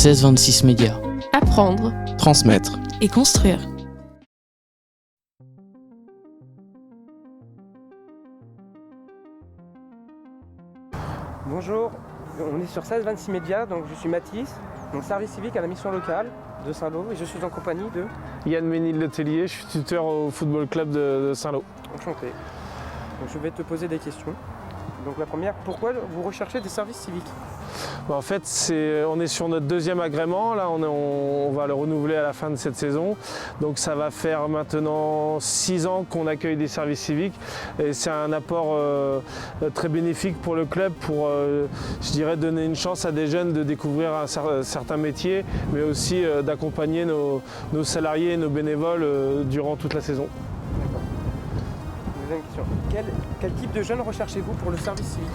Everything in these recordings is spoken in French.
1626 Médias. Apprendre, Transmettre. et construire. Bonjour, on est sur 1626 Médias, donc je suis Mathis, donc service civique à la mission locale de Saint-Lô et je suis en compagnie de... Yann Ménil-Letellier, je suis tuteur au football club de Saint-Lô. Enchanté. Donc je vais te poser des questions. Donc la première, pourquoi vous recherchez des services civiques ? En fait, on est sur notre deuxième agrément, là on va le renouveler à la fin de cette saison. Donc ça va faire maintenant 6 ans qu'on accueille des services civiques et c'est un apport très bénéfique pour le club pour, je dirais, donner une chance à des jeunes de découvrir certains métiers, mais aussi d'accompagner nos salariés et nos bénévoles durant toute la saison. Deuxième question. Quel type de jeunes recherchez-vous pour le service civique ?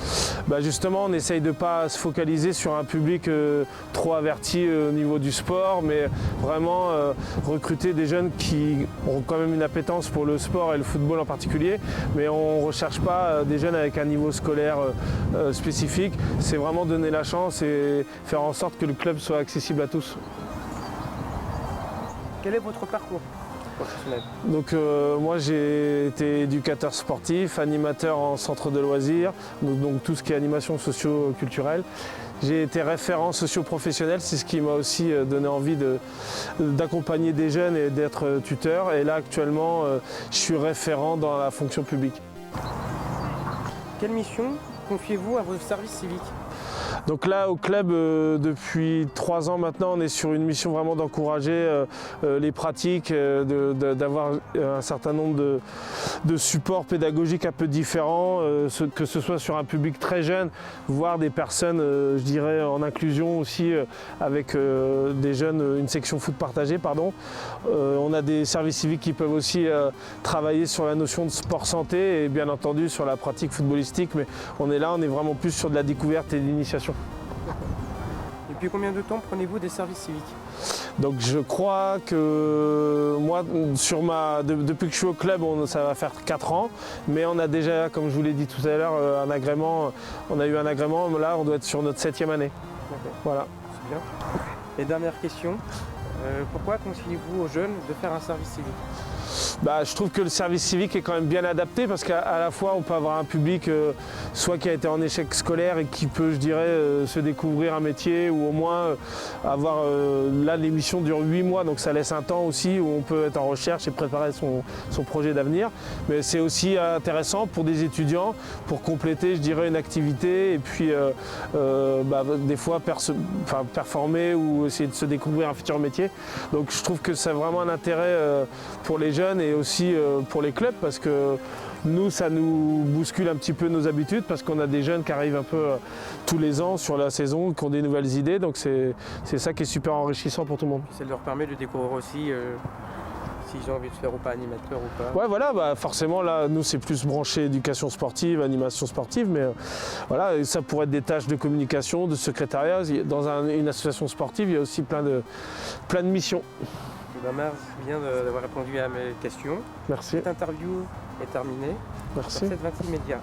Justement, on essaye de ne pas se focaliser sur un public trop averti au niveau du sport, mais vraiment recruter des jeunes qui ont quand même une appétence pour le sport et le football en particulier, mais on ne recherche pas des jeunes avec un niveau scolaire spécifique. C'est vraiment donner la chance et faire en sorte que le club soit accessible à tous. Quel est votre parcours professionnel ? Donc moi j'ai été éducateur sportif, animateur en centre de loisirs, donc tout ce qui est animation socio-culturelle. J'ai été référent socio-professionnel, c'est ce qui m'a aussi donné envie d'accompagner des jeunes et d'être tuteur. Et là actuellement je suis référent dans la fonction publique. Quelle mission confiez-vous à vos services civiques ? Donc là au club depuis 3 ans maintenant on est sur une mission vraiment d'encourager les pratiques, d'avoir un certain nombre de supports pédagogiques un peu différents, que ce soit sur un public très jeune, voire des personnes je dirais en inclusion aussi avec des jeunes, une section foot partagée pardon. On a des services civiques qui peuvent aussi travailler sur la notion de sport santé et bien entendu sur la pratique footballistique, mais on est vraiment plus sur de la découverte et de l'initiation. Depuis combien de temps prenez-vous des services civiques ? Donc je crois que moi, depuis que je suis au club, ça va faire 4 ans, mais on a déjà, comme je vous l'ai dit tout à l'heure, un agrément. On a eu un agrément, là on doit être sur notre 7e année. Okay. Voilà. C'est bien. Et dernière question, pourquoi conseillez-vous aux jeunes de faire un service civique ? Je trouve que le service civique est quand même bien adapté parce qu'à la fois on peut avoir un public soit qui a été en échec scolaire et qui peut, je dirais, se découvrir un métier ou au moins avoir, là l'émission dure 8 mois donc ça laisse un temps aussi où on peut être en recherche et préparer son projet d'avenir. Mais c'est aussi intéressant pour des étudiants pour compléter, je dirais, une activité et puis des fois performer ou essayer de se découvrir un futur métier. Donc je trouve que c'est vraiment un intérêt pour les jeunes et aussi pour les clubs parce que nous, ça nous bouscule un petit peu nos habitudes parce qu'on a des jeunes qui arrivent un peu tous les ans sur la saison, qui ont des nouvelles idées, donc c'est ça qui est super enrichissant pour tout le monde. Ça leur permet de découvrir aussi s'ils ont envie de faire ou pas animateur ou pas. Ouais voilà, forcément là nous c'est plus branché éducation sportive, animation sportive, mais voilà, ça pourrait être des tâches de communication, de secrétariat. Dans une association sportive, il y a aussi plein de missions. Merci bien d'avoir répondu à mes questions. Merci. Cette interview est terminée. Merci. 1626 Médias.